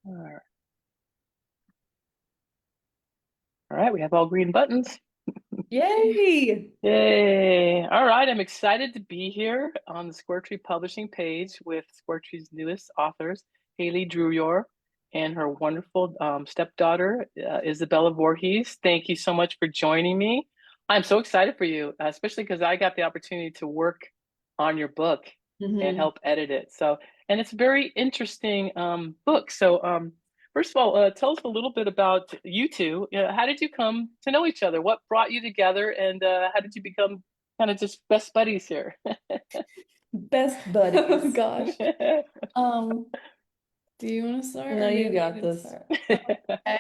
All right, all right, we have all green buttons. Yay! Yay. All right, I'm excited to be here on the Square Tree Publishing page with Square Tree's newest authors, Hayley Drewyor and her wonderful stepdaughter, Isabella Voorhees. Thank you so much for joining me. I'm so excited for you, especially because I got the opportunity to work on your book and Hmm. help edit it. So, and it's a very interesting book. So, first of all, tell us a little bit about you two. How did you come to know each other? What brought you together, and how did you become kind of just best buddies here? Best Oh buddies. gosh. Um, do you want to start No, or do you you want got me to this. start? Okay.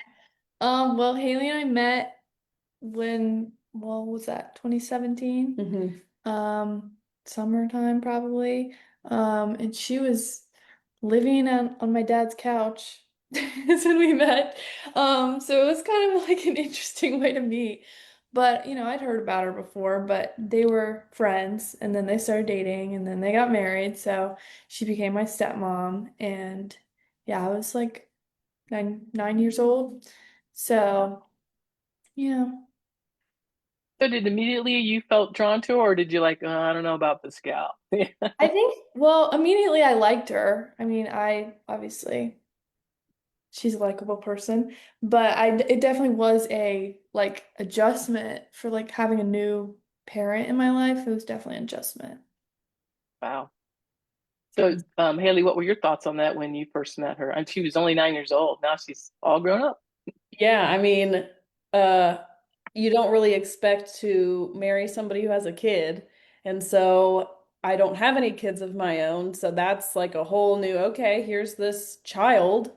Well, Haley and I met when, well, was that 2017? Hmm. Summertime probably. And she was living on my dad's couch. Is when we met. So it was kind of like an interesting way to meet. But, I'd heard about her before, but they were friends and then they started dating and then they got married. So she became my stepmom. And yeah, I was like 9 years old. So, yeah. So did immediately you felt drawn to her, or did you like, I don't know about this gal? I think, well, immediately I liked her. I mean, I obviously she's a likable person, but it definitely was a like adjustment for like having a new parent in my life. It was definitely an adjustment. Wow. So, Haley, what were your thoughts on that when you first met her? And she was only 9 years old. Now she's all grown up. Yeah, I mean, uh, you don't really expect to marry somebody who has a kid. And so I don't have any kids of my own. So that's like a whole new, okay, here's this child,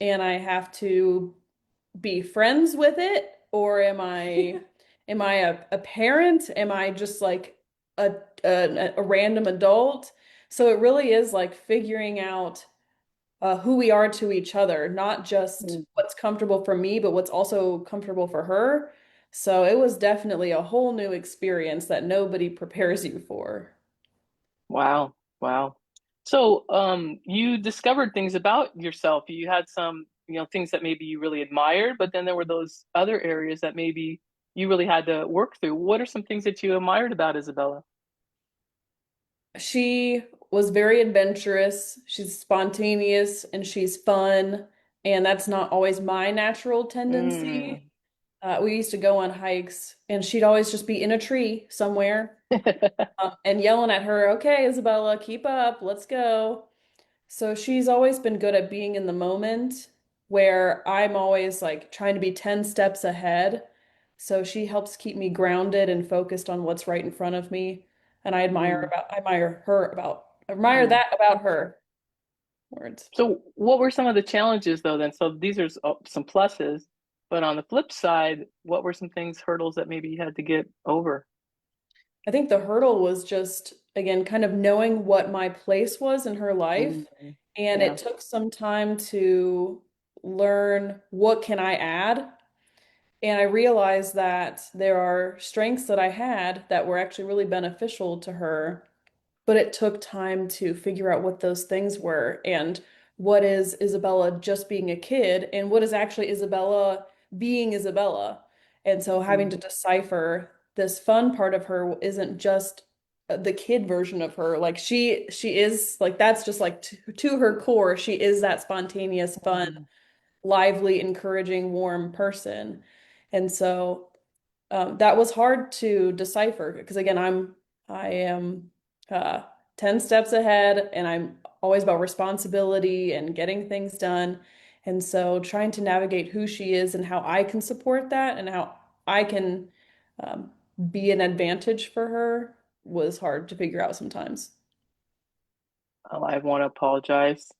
and I have to be friends with it, or am I a parent? Am I just like a random adult? So it really is like figuring out who we are to each other, not just Mm. what's comfortable for me, but what's also comfortable for her. So it was definitely a whole new experience that nobody prepares you for. Wow. Wow. So, you discovered things about yourself. You had some, things that maybe you really admired, but then there were those other areas that maybe you really had to work through. What are some things that you admired about Isabella? She was very adventurous, she's spontaneous, and she's fun, and that's not always my natural tendency. Mm. We used to go on hikes, and she'd always just be in a tree somewhere, and yelling at her, "Okay, Isabella, keep up, let's go." So she's always been good at being in the moment, where I'm always like trying to be 10 steps ahead. So she helps keep me grounded and focused on what's right in front of me. And Mm. I admire Mm. that about her. Words. So, what were some of the challenges though then? So these are some pluses, but on the flip side, what were some things, hurdles that maybe you had to get over? I think the hurdle was just, again, kind of knowing what my place was in her life. Mm. And Yeah. it took some time to learn what can I add. And I realized that there are strengths that I had that were actually really beneficial to her, but it took time to figure out what those things were and what is Isabella just being a kid and what is actually Isabella being Isabella. And so having Mm. to decipher this fun part of her isn't just the kid version of her. Like she is like that's just like to her core, she is that spontaneous, fun, Mm. lively, encouraging, warm person. And so that was hard to decipher because again, I am uh, 10 steps ahead and I'm always about responsibility and getting things done. And so trying to navigate who she is and how I can support that and how I can um, be an advantage for her was hard to figure out sometimes. I want to apologize.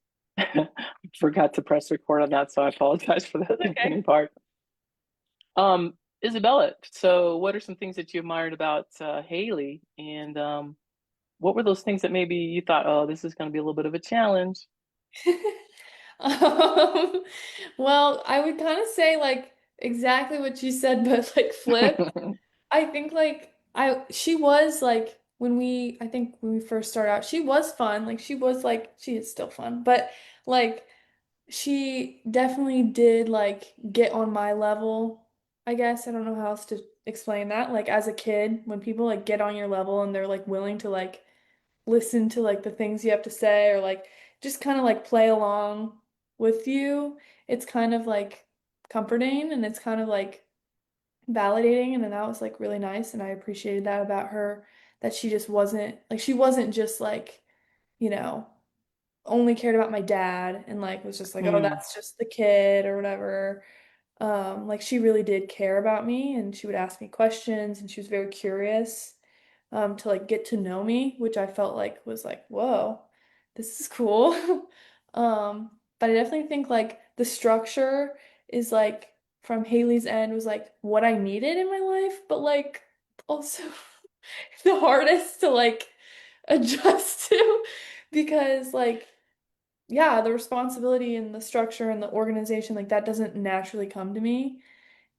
Forgot to press record on that, so I apologize for that Okay. beginning part. Isabella, so what are some things that you admired about Haley, and what were those things that maybe you thought, oh, this is going to be a little bit of a challenge? Um, well, I would kind of say like exactly what you said, but like flip. I think like she was like I think when we first started out, she was fun. Like she was like she is still fun, but like she definitely did like get on my level, I guess. I don't know how else to explain that. Like as a kid, when people like get on your level and they're like willing to like listen to like the things you have to say or like just kind of like play along with you, it's kind of like comforting and it's kind of like validating. And then that was like really nice. And I appreciated that about her, that she just wasn't like, she wasn't just like, you know, only cared about my dad and like was just like, oh, Mm, that's just the kid or whatever. Like she really did care about me and she would ask me questions and she was very curious to like get to know me, which I felt like was like, whoa, this is cool. But I definitely think like the structure is like from Haley's end was like what I needed in my life, but like also the hardest to like adjust to because like yeah, the responsibility and the structure and the organization like that doesn't naturally come to me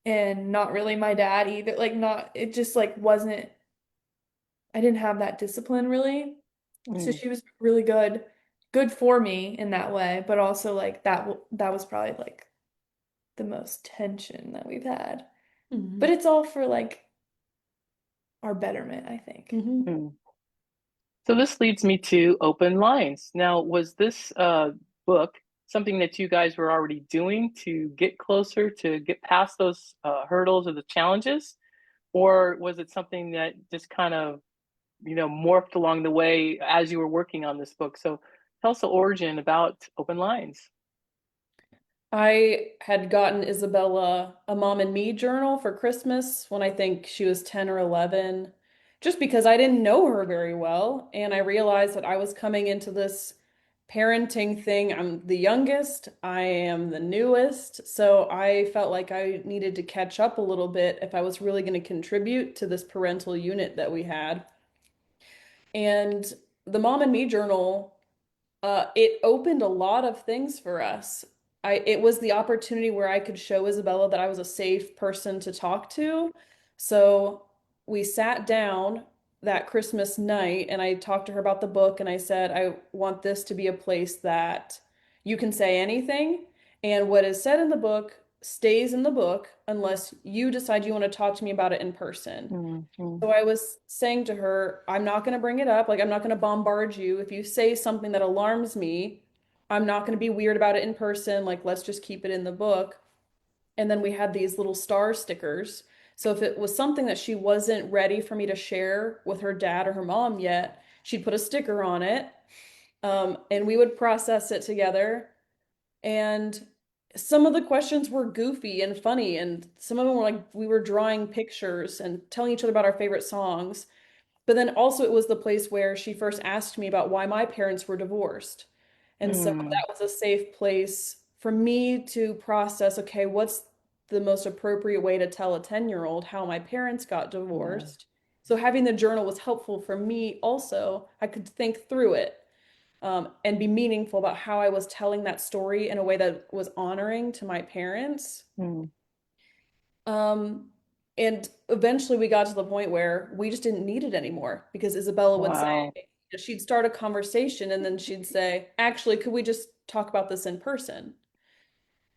and not really my dad either. Like not it just like wasn't I didn't have that discipline really. So mm, she was really good for me in that way, but also like that was probably like the most tension that we've had. But Mhm. it's all for like our betterment, I think. Mhm. mm. So this leads me to open lines. Now, was this book something that you guys were already doing to get closer, to get past those hurdles or the challenges? Or was it something that just kind of, morphed along the way as you were working on this book? So tell us the origin about open lines. I had gotten Isabella a mom and me journal for Christmas when I think she was 10 or 11, just because I didn't know her very well. And I realized that I was coming into this parenting thing. I'm the youngest, I am the newest. So I felt like I needed to catch up a little bit if I was really going to contribute to this parental unit that we had. And the mom and me journal it opened a lot of things for us. It was the opportunity where I could show Isabella that I was a safe person to talk to. So we sat down that Christmas night and I talked to her about the book and I said, I want this to be a place that you can say anything, and what is said in the book stays in the book unless you decide you want to talk to me about it in person. Mm, mm, So I was saying to her, I'm not going to bring it up. Like, I'm not going to bombard you. If you say something that alarms me, I'm not going to be weird about it in person. Like, let's just keep it in the book. And then we had these little star stickers. So if it was something that she wasn't ready for me to share with her dad or her mom yet, she'd put a sticker on it. And we would process it together. And some of the questions were goofy and funny. And some of them were like we were drawing pictures and telling each other about our favorite songs. But then also, it was the place where she first asked me about why my parents were divorced. And so mm, that was a safe place for me to process, okay, what's the most appropriate way to tell a 10-year-old how my parents got yeah. divorced? So having the journal was helpful for me also. I could think through it, and be meaningful about how I was telling that story in a way that was honoring to my parents. Mm, Um, and eventually we got to the point where we just didn't need it anymore because Isabella would say, wow. she'd start a conversation and then she'd say, actually, could we just talk about this in person?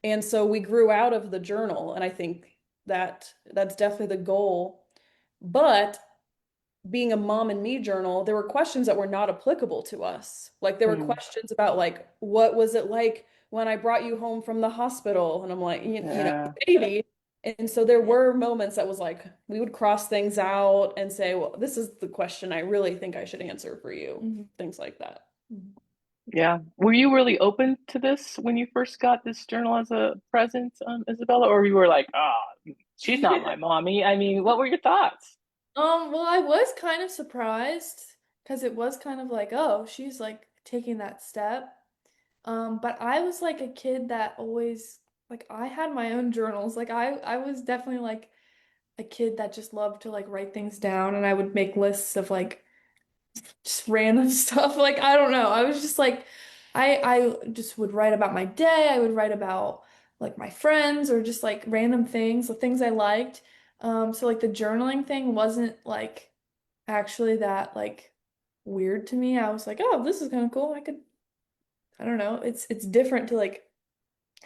And so we grew out of the journal, and I think that that's definitely the goal. But being a mom and me journal, there were questions that were not applicable to us. Like there were Mm, questions about like, what was it like when I brought you home from the hospital? And I'm like, yeah. baby. And so there were moments that was like, we would cross things out and say, well, this is the question I really think I should answer for you. Mhm. Things like that. Mhm. Yeah. Were you really open to this when you first got this journal as a present, Isabella? Or you were like, ah, she's not my mommy. I mean, what were your thoughts? Well, I was kind of surprised because it was kind of like, oh, she's like taking that step. But I was like a kid that always like I had my own journals. Like I was definitely like a kid that just loved to like write things down and I would make lists of like just random stuff. Like I don't know. I was just like I just would write about my day. I would write about like my friends or just like random things, the things I liked. So like the journaling thing wasn't like actually that like weird to me. I was like, oh, this is kind of cool. I don't know. It's different to like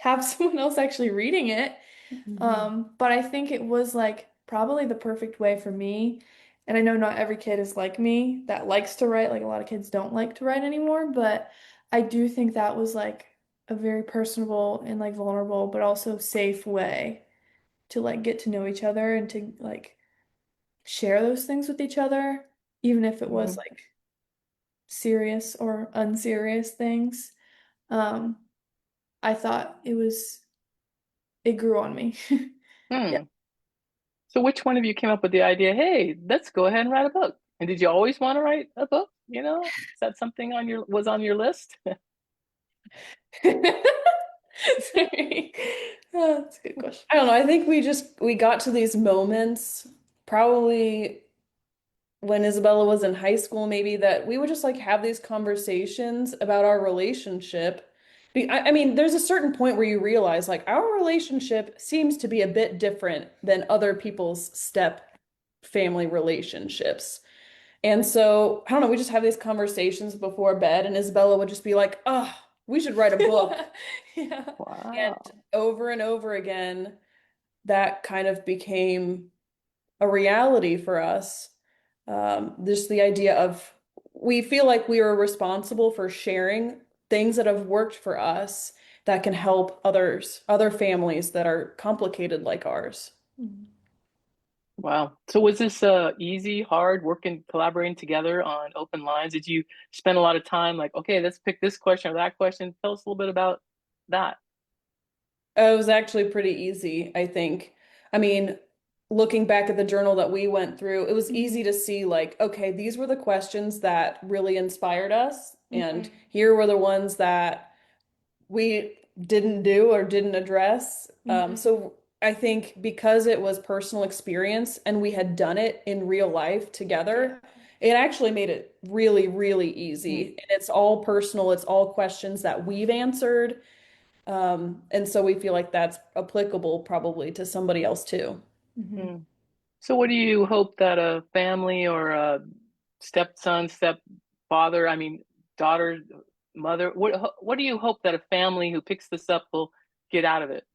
have someone else actually reading it. Mhm. But I think it was like probably the perfect way for me. And I know not every kid is like me that likes to write. Like a lot of kids don't like to write anymore, but I do think that was like a very personable and like vulnerable, but also safe way to like get to know each other and to like share those things with each other, even if it was Mhm. like serious or unserious things. Um, I thought it grew on me. Yeah. Hmm. So which one of you came up with the idea, hey, let's go ahead and write a book? And did you always want to write a book? Is that something was on your list? Sorry. Oh, that's a good question. I don't know. I think we got to these moments probably when Isabella was in high school, maybe that we would just like have these conversations about our relationship. I mean, there's a certain point where you realize like our relationship seems to be a bit different than other people's step family relationships. And so, I don't know, we just have these conversations before bed, and Isabella would just be like, oh, we should write a book. Yeah. And Wow. over and over again, that kind of became a reality for us. Just the idea of we feel like we are responsible for sharing things that have worked for us that can help others, other families that are complicated like ours. Mhm. Wow. So was this easy, hard working, collaborating together on open lines? Did you spend a lot of time like, okay, let's pick this question or that question? Tell us a little bit about that. It was actually pretty easy, I think. I mean, looking back at the journal that we went through, it was easy to see like, okay, these were the questions that really inspired us, and Mhm. here were the ones that we didn't do or didn't address. Mhm. So I think because it was personal experience and we had done it in real life Yeah. together, it actually made it really, really easy. Mm, And it's all personal, it's all questions that we've answered. And so we feel like that's applicable probably to somebody else too. Mhm. mm. So what do you hope that a family or a stepson, stepfather, I mean, daughter, mother, what do you hope that a family who picks this up will get out of it?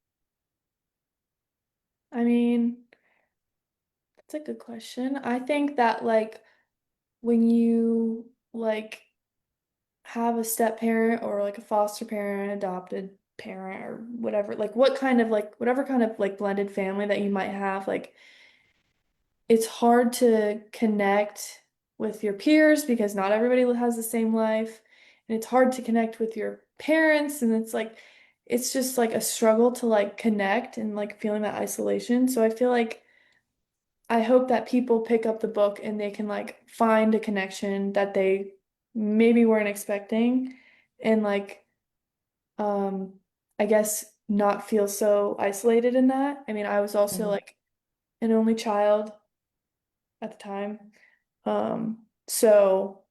I mean, that's a good question. I think that like when you like have a step parent or like a foster parent, adopted parent or whatever, like what kind of like whatever kind of like blended family that you might have, like it's hard to connect with your peers because not everybody has the same life. And it's hard to connect with your parents. And it's like, it's just like a struggle to like connect and like feeling that isolation. So I feel like I hope that people pick up the book and they can like find a connection that they maybe weren't expecting and like, um, I guess not feel so isolated in that. I mean, I was also Mm, like an only child at the time. So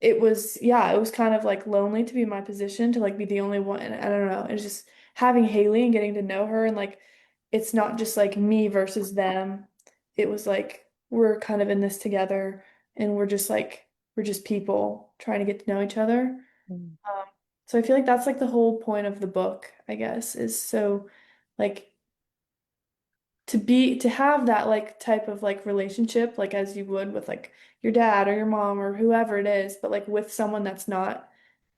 it was, yeah, it was kind of like lonely to be in my position to like be the only one. And I don't know. It's just having Hayley and getting to know her and like it's not just like me versus them. It was like we're kind of in this together and we're just people trying to get to know each other. mm, Um, so I feel like that's like the whole point of the book, I guess, is so like to have that like type of like relationship like as you would with like your dad or your mom or whoever it is but like with someone that's not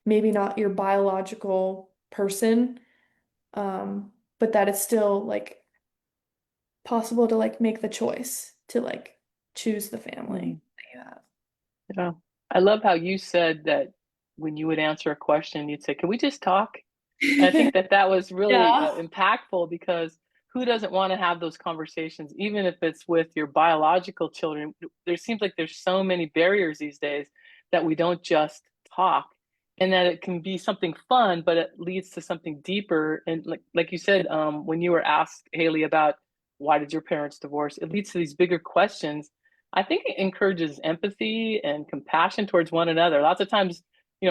maybe not your biological person but that it's still like possible to like make the choice to like choose the family mm. that you have. Yeah. I love how you said that when you would answer a question, you'd say, can we just talk? And I think that that was really Yeah. impactful because who doesn't want to have those conversations, even if it's with your biological children? There seems like there's so many barriers these days that we don't just talk, and that it can be something fun, but it leads to something deeper. And like you said, when you were asked, Hayley, about why did your parents divorce, it leads to these bigger questions. I think it encourages empathy and compassion towards one another. Lots of times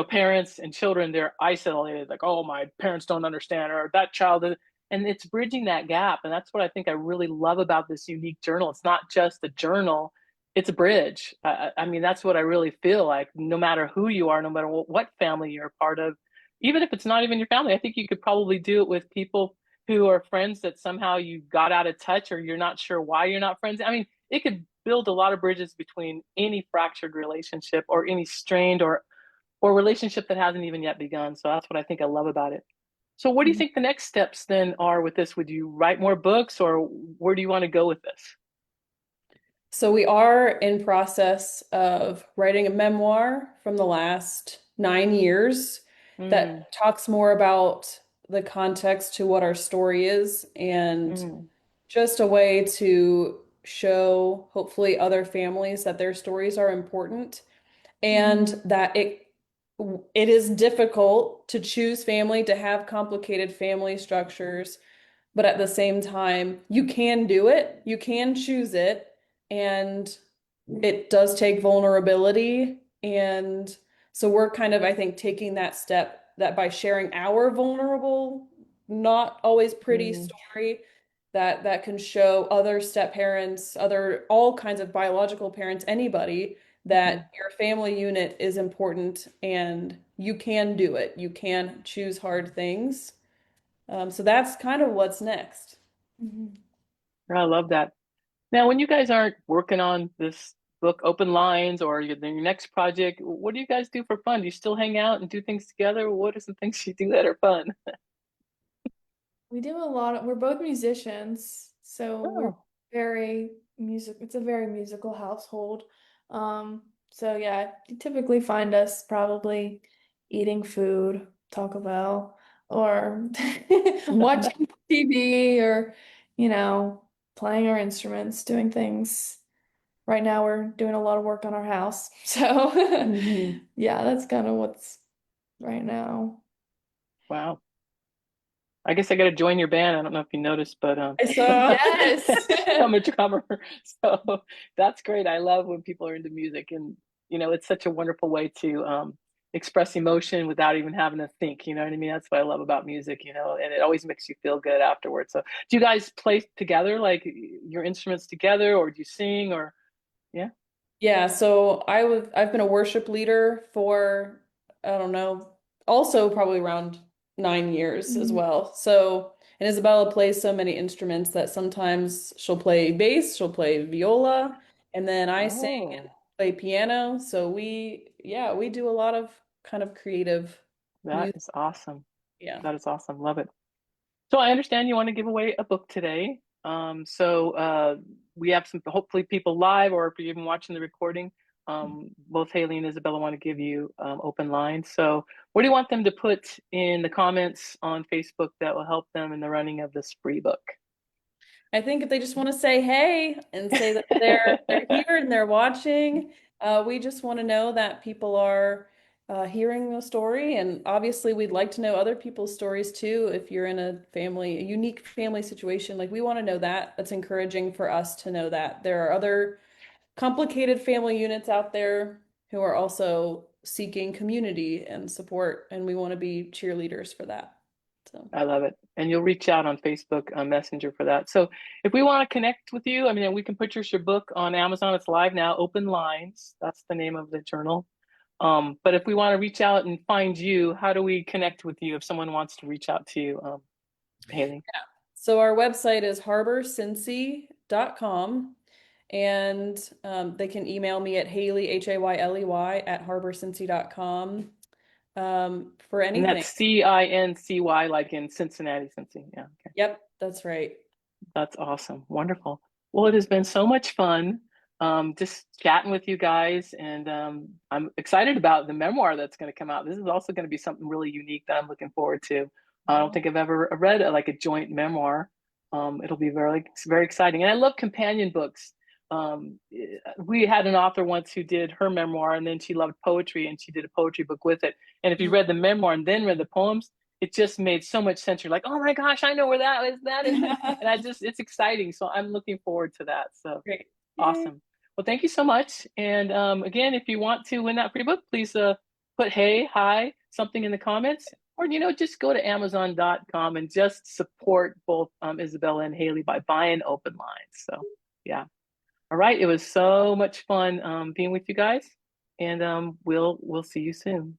parents and children, they're isolated, like, oh, my parents don't understand, or that child. And it's bridging that gap. And that's what I think I really love about this unique journal. It's not just a journal, it's a bridge. I mean, that's what I really feel like. No matter who you are, no matter what family you're a part of, even if it's not even your family, I think you could probably do it with people who are friends that somehow you got out of touch or you're not sure why you're not friends. I mean, it could build a lot of bridges between any fractured relationship or any strained or relationship that hasn't even yet begun. So that's what I think I love about it. So what do you Mhm. think the next steps then are with this? Would you write more books or where do you want to go with this? So we are in process of writing a memoir from the last 9 years Mm, that talks more about the context to what our story is and mm, just a way to show hopefully other families that their stories are important and that it is difficult to choose family, to have complicated family structures, but at the same time, you can do it, you can choose it, and it does take vulnerability. And so we're kind of, I think, taking that step that by sharing our vulnerable, not always pretty mm, story, that can show other step parents, other all kinds of biological parents, anybody, mhm. that your family unit is important and you can do it. You can choose hard things. So that's kind of what's next. Mhm. I love that. Now, when you guys aren't working on this book, Open Lines, or your next project, what do you guys do for fun? Do you still hang out and do things together? What are some things you do that are fun? We do a lot of, we're both musicians, so we're Oh, very it's a very musical household. So yeah, you typically find us probably eating food, Taco Bell, or watching TV or, you know, playing our instruments, doing things. Right now we're doing a lot of work on our house. So mhm. yeah, that's kind of what's right now. Wow. I guess I got to join your band. I don't know if you noticed, but I saw. Yes. I'm a drummer. So that's great. I love when people are into music and it's such a wonderful way to express emotion without even having to think, you know what I mean? That's what I love about music, and it always makes you feel good afterwards. So do you guys play together, like your instruments together, or do you sing or yeah? Yeah, so I've been a worship leader for I don't know, also probably around 9 years as Mhm. well. So and Isabella plays so many instruments that sometimes she'll play bass, she'll play viola, and then I sing and Oh, play piano. So we do a lot of kind of creative that music. is awesome. Yeah. That is awesome. Love it. So I understand you want to give away a book today. So we have some hopefully people live, or if you're even watching the recording, both Hayley and Isabella want to give you open lines. So what do you want them to put in the comments on Facebook that will help them in the running of this free book? I think if they just want to say hey and say that they're here and they're watching, we just want to know that people are hearing the story, and obviously we'd like to know other people's stories too. If you're in a unique family situation, like we want to know that. That's encouraging for us to know that there are other complicated family units out there who are also seeking community and support, and we want to be cheerleaders for that. So. I love it. And you'll reach out on Facebook Messenger for that. So if we want to connect with you, I mean, we can purchase your book on Amazon. It's live now, Open Lines. That's the name of the journal. But if we want to reach out and find you, how do we connect with you if someone wants to reach out to you, Hayley? So our website is harborcincy.com, and they can email me at Hayley, Hayley at harborcincy.com, for And anything. that's Cincy, like in Cincinnati, Cincy. Yeah, okay. Yep, that's right. That's awesome. Wonderful. Well, it has been so much fun just chatting with you guys. And I'm excited about the memoir that's going to come out. This is also going to be something really unique that I'm looking forward to. I don't think I've ever read like a joint memoir. It'll be very, very exciting. And I love companion books. We had an author once who did her memoir and then she loved poetry and she did a poetry book with it. And if you read the memoir and then read the poems, it just made so much sense. You're like, oh my gosh, I know where that is. That is it. And it's exciting. So I'm looking forward to that. So Great. Yay. awesome. Well, thank you so much. And again, if you want to win that free book, please put hey, hi, something in the comments. Or, just go to Amazon.com and just support both Isabella and Hayley by buying open lines. So, yeah. All right. It was so much fun being with you guys. And we'll see you soon.